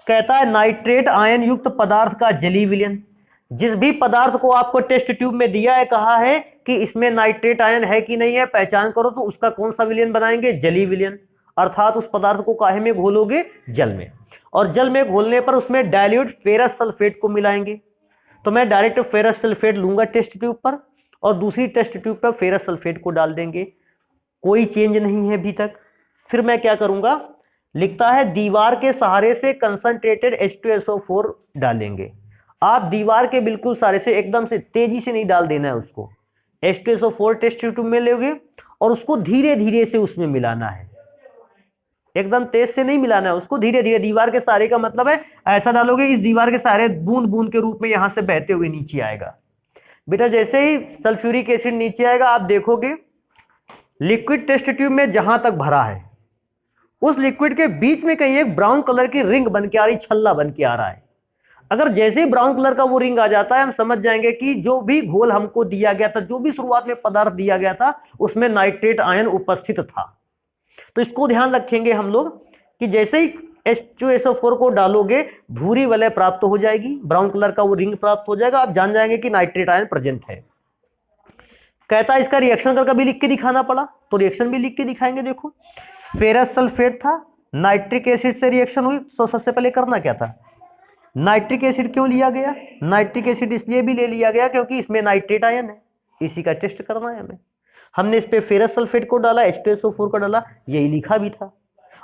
कहता है नाइट्रेट आयन युक्त पदार्थ का जलीय विलयन। जिस भी पदार्थ को आपको टेस्ट ट्यूब में दिया है, कहा है कि इसमें नाइट्रेट आयन है कि नहीं है, पहचान करो, तो उसका कौन सा विलयन बनाएंगे, जलीय विलयन। अर्थात उस पदार्थ को काहे में घोलोगे, जल में, और जल में घोलने पर उसमें डाइल्यूट फेरस सल्फेट को मिलाएंगे। तो मैं डायरेक्ट फेरस सल्फेट लूंगा टेस्ट ट्यूब पर और दूसरी टेस्ट ट्यूब पर फेरस सल्फेट को डाल देंगे, कोई चेंज नहीं है अभी तक। फिर मैं क्या करूंगा, लिखता है दीवार के सहारे से कंसंट्रेटेड H2SO4 डालेंगे। आप दीवार के बिल्कुल सहारे से, एकदम से तेजी से नहीं डाल देना है उसको। H2SO4 टेस्ट ट्यूब में लोगे और उसको धीरे धीरे से उसमें मिलाना है, एकदम तेज से नहीं मिलाना है उसको, धीरे धीरे। दीवार के सहारे का मतलब है ऐसा डालोगे इस दीवार के सहारे बूंद बूंद के रूप में यहां से बहते हुए नीचे आएगा। बेटा जैसे ही सल्फ्यूरिक एसिड नीचे आएगा, आप देखोगे लिक्विड टेस्ट ट्यूब में जहां तक भरा है उस लिक्विड के बीच में कहीं एक ब्राउन कलर की रिंग बन के आ रही, छल्ला बन के आ रहा है। अगर जैसे ही ब्राउन कलर का वो रिंग आ जाता है, हम समझ जाएंगे कि जो भी घोल हमको दिया गया था, जो भी शुरुआत में पदार्थ दिया गया था, उसमें नाइट्रेट आयन उपस्थित था। तो इसको ध्यान रखेंगे हम लोग कि जैसे ही H2SO4 को डालोगे भूरी वलय प्राप्त हो जाएगी, ब्राउन कलर का वो रिंग प्राप्त हो जाएगा, आप जान जाएंगे कि नाइट्रेट आयन प्रेजेंट है। कहता है इसका रिएक्शन कर कभी लिख के दिखाना पड़ा, तो रिएक्शन भी लिख के दिखाएंगे। देखो फेरस सल्फेट था, नाइट्रिक एसिड से रिएक्शन हुई, तो सबसे पहले करना क्या था, नाइट्रिक एसिड क्यों लिया गया, नाइट्रिक एसिड इसलिए भी ले लिया गया क्योंकि इसमें नाइट्रेट आयन है, इसी का टेस्ट करना है हमें। हमने इस पे फेरस सल्फेट को डाला, H2SO4 को डाला, यही लिखा भी था।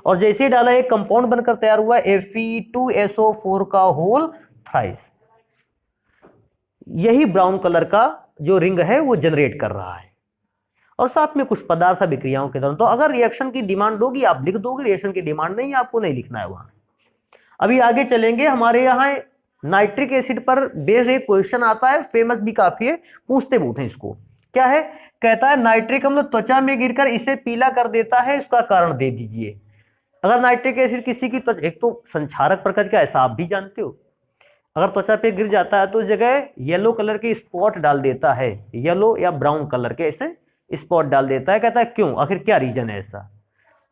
और जैसे ही डाला एक कंपाउंड बनकर तैयार हुआ Fe2SO4 का होल थ्राइस, यही ब्राउन कलर का जो रिंग है वो जनरेट कर रहा है, और साथ में कुछ पदार्थ अभिक्रियाओं के दौरान। तो अगर रिएक्शन की डिमांड होगी आप लिख दोगे, रिएक्शन की डिमांड नहीं, आपको नहीं लिखना है वहां। अभी आगे चलेंगे, हमारे यहाँ नाइट्रिक एसिड पर बेस्ड एक क्वेश्चन आता है, फेमस भी काफी है, पूछते बहुत हैं इसको। क्या है, कहता है नाइट्रिक अम्ल त्वचा में गिरकर इसे पीला कर देता है, इसका कारण दे दीजिए। अगर नाइट्रिक एसिड किसी की त्वचा, एक तो संक्षारक प्रकृति का, ऐसा आप भी जानते हो, अगर त्वचा पे गिर जाता है तो उस जगह येलो कलर के स्पॉट डाल देता है, येलो या ब्राउन कलर के ऐसे स्पॉट डाल देता है। कहता है क्यों, आखिर क्या रीजन है ऐसा,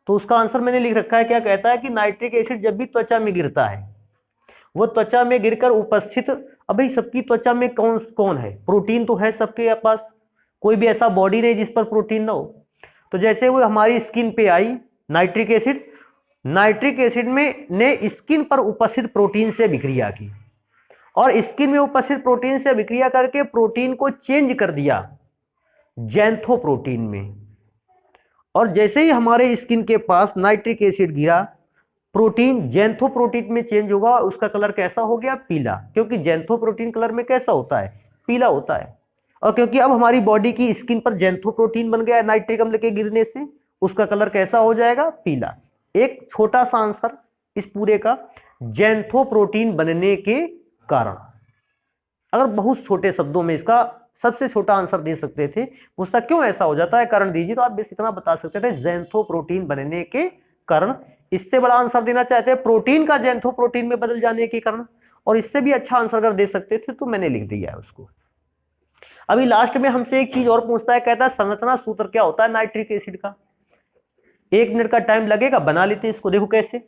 तो उसका आंसर मैंने लिख रखा है। क्या कहता है कि नाइट्रिक एसिड जब भी त्वचा में गिरता है, वो त्वचा में गिरकर उपस्थित अब भाई सबकी त्वचा में कौन कौन है, प्रोटीन तो है सबके पास, कोई भी ऐसा बॉडी नहीं जिस पर प्रोटीन ना हो। तो जैसे वो हमारी स्किन पे आई नाइट्रिक एसिड, नाइट्रिक एसिड में ने स्किन पर उपस्थित प्रोटीन से विक्रिया की और स्किन में उपस्थित प्रोटीन से विक्रिया करके प्रोटीन को चेंज कर दिया जैंथोप्रोटीन में। और जैसे ही हमारे स्किन के पास नाइट्रिक एसिड गिरा, प्रोटीन जैंथोप्रोटीन में चेंज होगा, उसका कलर कैसा हो गया, पीला, क्योंकि जैंथोप्रोटीन कलर में कैसा होता है, पीला होता है। और क्योंकि अब हमारी बॉडी की स्किन पर जैंथोप्रोटीन बन गया है नाइट्रिक अम्ल के गिरने से, उसका कलर कैसा हो जाएगा, पीला। एक छोटा सा आंसर इस पूरे का, जैंथोप्रोटीन बनने के कारण। अगर बहुत छोटे शब्दों में इसका सबसे छोटा आंसर दे सकते थे, पूछता क्यों ऐसा हो जाता है, कारण दीजिए, तो आप बस इतना बता सकते थे जैंथोप्रोटीन बनने के कारण। इससे बड़ा आंसर देना चाहते हैं प्रोटीन का जैंथोप्रोटीन में बदल जाने के कारण, और इससे भी अच्छा आंसर अगर दे सकते थे तो मैंने लिख दिया है उसको। अभी लास्ट में हमसे एक चीज और पूछता है, कहता है संरचना सूत्र क्या होता है नाइट्रिक एसिड का। 1 मिनट का टाइम लगेगा, बना लेते हैं इसको। देखो कैसे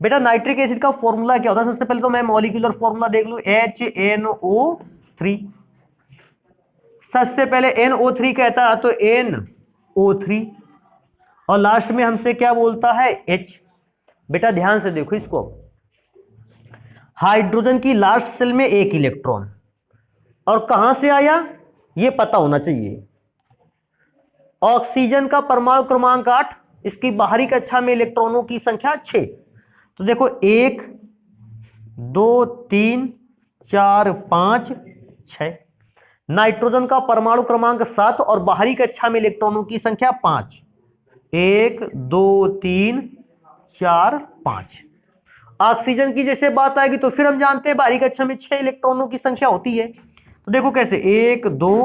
बेटा, नाइट्रिक एसिड का फॉर्मूला क्या होता है, सबसे पहले तो मैं मॉलिक्यूलर फॉर्मूला देख लूं, HNO3। सबसे पहले NO3 कहता है तो NO3, और लास्ट में हमसे क्या बोलता है, H। बेटा ध्यान से देखो इसको, हाइड्रोजन की लास्ट सेल में 1 इलेक्ट्रॉन, और कहां से आया ये पता होना चाहिए। ऑक्सीजन का परमाणु क्रमांक 8, इसकी बाहरी कक्षा में इलेक्ट्रॉनों की संख्या 6। तो देखो 1 2 3 4 5 6। नाइट्रोजन का परमाणु क्रमांक 7 और बाहरी कक्षा में इलेक्ट्रॉनों की संख्या 5। 1 2 3 4 5। ऑक्सीजन की जैसे बात आएगी तो फिर हम जानते हैं बाहरी कक्षा में 6 इलेक्ट्रॉनों की संख्या होती है। तो देखो कैसे 1 2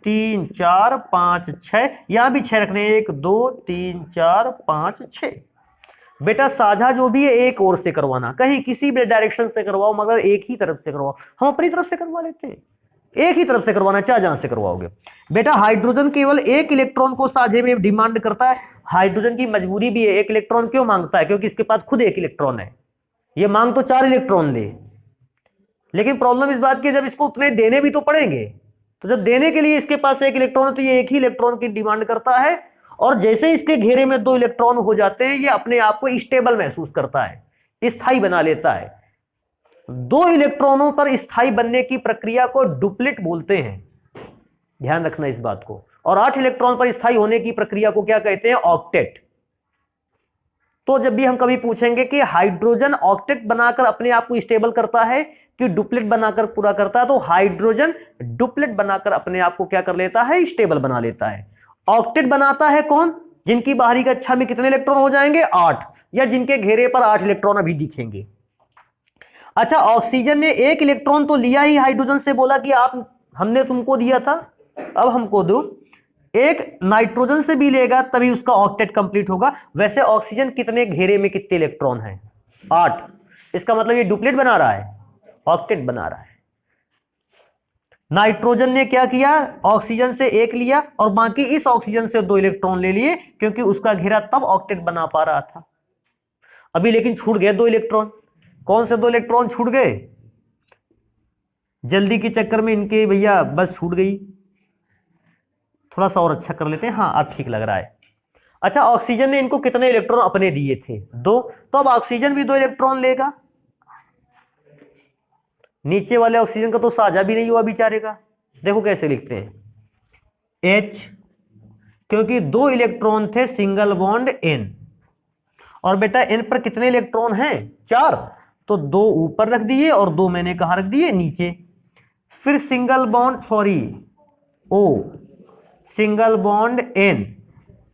3 4 5 6, यहां भी 6 रखने, 1 2 3 4 5 6। बेटा साझा जो भी है एक ओर से करवाना, कहीं किसी भी डायरेक्शन से करवाओ मगर एक ही तरफ से करवाओ। हम अपनी तरफ से करवा लेते हैं, एक ही तरफ से करवाना, चाहे जहां से करवाओगे। बेटा हाइड्रोजन केवल 1 इलेक्ट्रॉन को साझे में डिमांड करता है। हाइड्रोजन की मजबूरी भी है, 1 इलेक्ट्रॉन क्यों मांगता है, क्योंकि इसके पास खुद 1 इलेक्ट्रॉन है। ये मांग तो 4 इलेक्ट्रॉन दे, लेकिन प्रॉब्लम इस बात की जब इसको उतने देने भी तो पड़ेंगे, तो जब देने के लिए इसके पास 1 इलेक्ट्रॉन है तो ये 1 ही इलेक्ट्रॉन की डिमांड करता है। और जैसे इसके घेरे में 2 इलेक्ट्रॉन हो जाते हैं, ये अपने आप को स्टेबल महसूस करता है, स्थायी बना लेता है। 2 इलेक्ट्रॉनों पर स्थायी बनने की प्रक्रिया को डुप्लेट बोलते हैं, ध्यान रखना इस बात को। और 8 इलेक्ट्रॉन पर स्थायी होने की प्रक्रिया को क्या कहते हैं, ऑक्टेट। तो जब भी हम कभी पूछेंगे कि हाइड्रोजन ऑक्टेट बनाकर अपने आप को स्टेबल करता है कि डुप्लेट बनाकर पूरा करता है, तो हाइड्रोजन डुप्लेट बनाकर अपने आप को क्या कर लेता है, स्टेबल बना लेता है। ऑक्टेट बनाता है कौन, जिनकी बाहरी कक्षा में कितने इलेक्ट्रॉन हो जाएंगे, 8, या जिनके घेरे पर 8 इलेक्ट्रॉन अभी दिखेंगे। अच्छा, ऑक्सीजन ने 1 इलेक्ट्रॉन तो लिया ही हाइड्रोजन से, बोला कि आप हमने तुमको दिया था, अब हमको दो। 1 नाइट्रोजन से भी लेगा तभी उसका ऑक्टेट कंप्लीट होगा। वैसे ऑक्सीजन कितने घेरे में कितने इलेक्ट्रॉन हैं, 8। इसका मतलब ये डुप्लेट बना रहा है, ऑक्टेट बना रहा है। नाइट्रोजन ने क्या किया, ऑक्सीजन से 1 लिया और बाकी इस ऑक्सीजन से 2 इलेक्ट्रॉन ले लिए, क्योंकि उसका घेरा तब ऑक्टेट बना पा रहा था। अभी लेकिन छूट गए 2 इलेक्ट्रॉन। कौन से 2 इलेक्ट्रॉन छूट गए, जल्दी के चक्कर में इनके भैया बस छूट गई। थोड़ा सा और अच्छा कर लेते हैं, हाँ अब ठीक लग रहा है। अच्छा, ऑक्सीजन ने इनको कितने इलेक्ट्रॉन अपने दिए थे, 2, तो अब ऑक्सीजन भी 2 इलेक्ट्रॉन लेगा। नीचे वाले ऑक्सीजन का तो साझा भी नहीं हुआ बेचारे का। देखो कैसे लिखते हैं, H, क्योंकि 2 इलेक्ट्रॉन थे, सिंगल बॉन्ड N, और बेटा N पर कितने इलेक्ट्रॉन हैं, 4, तो 2 ऊपर रख दिए और 2 मैंने कहां रख दिए, नीचे। फिर single bond O, single bond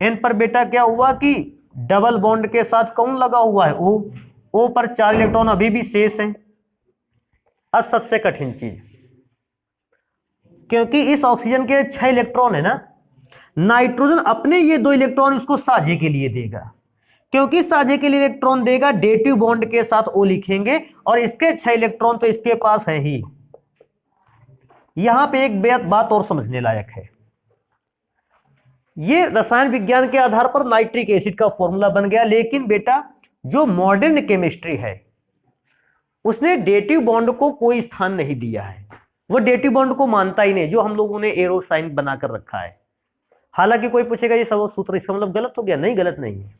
N पर बेटा क्या हुआ कि डबल बॉन्ड के साथ कौन लगा हुआ है, O पर 4 इलेक्ट्रॉन अभी भी शेष हैं। अब सबसे कठिन चीज, क्योंकि इस ऑक्सीजन के 6 इलेक्ट्रॉन है ना, नाइट्रोजन अपने ये 2 इलेक्ट्रॉन उसको साझे के लिए देगा। क्योंकि साझे के लिए इलेक्ट्रॉन देगा, डेटिव बॉन्ड के साथ O लिखेंगे, और इसके 6 इलेक्ट्रॉन तो इसके पास है ही। यहां पे एक बात और समझने लायक है, ये रसायन विज्ञान के आधार पर नाइट्रिक एसिड का फॉर्मूला बन गया, लेकिन बेटा जो मॉडर्न केमिस्ट्री है उसने डेटिव बॉन्ड को कोई स्थान नहीं दिया है, वो डेटिव बॉन्ड को मानता ही नहीं, जो हम लोगों ने एरो साइन बनाकर रखा है। हालांकि कोई पूछेगा ये सब सूत्र इसका मतलब गलत हो गया, नहीं गलत नहीं है,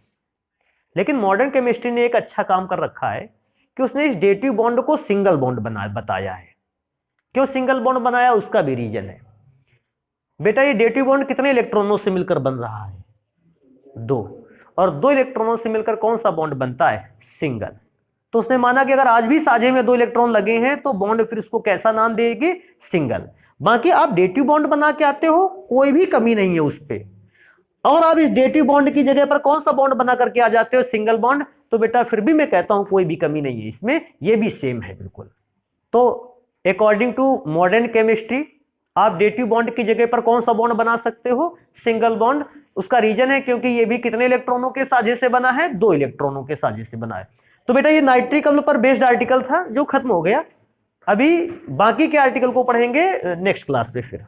लेकिन मॉडर्न केमिस्ट्री ने एक अच्छा काम कर रखा है कि उसने इस डेटिव बॉन्ड को सिंगल बॉन्ड बताया है। क्यों सिंगल बॉन्ड बनाया, उसका भी रीजन है। बेटा ये डेटिव बॉन्ड कितने इलेक्ट्रॉनों से मिलकर बन रहा है, 2, और 2 इलेक्ट्रॉनों से मिलकर कौन सा बॉन्ड बनता है, सिंगल। तो उसने माना कि अगर आज भी साझे में 2 इलेक्ट्रॉन लगे हैं तो बॉन्ड फिर उसको कैसा नाम देगी, सिंगल। बाकी आप डेटिव बॉन्ड बना के आते हो, कोई भी कमी नहीं है उस पर, और आप इस डेटिव बॉन्ड की जगह पर कौन सा बॉन्ड बना करके आ जाते हो, सिंगल बॉन्ड, तो बेटा फिर भी मैं कहता हूं कोई भी कमी नहीं है इसमें, ये भी सेम है बिल्कुल। तो अकॉर्डिंग टू मॉडर्न केमिस्ट्री आप डेटिव बॉन्ड की जगह पर कौन सा बॉन्ड बना सकते हो, सिंगल बॉन्ड। उसका रीजन है क्योंकि ये भी कितने इलेक्ट्रॉनों के साझे से बना है, 2 इलेक्ट्रॉनों के साझे से बना है। तो बेटा ये नाइट्रिक अम्ल पर बेस्ड आर्टिकल था जो खत्म हो गया। अभी बाकी के आर्टिकल को पढ़ेंगे नेक्स्ट क्लास पे फिर।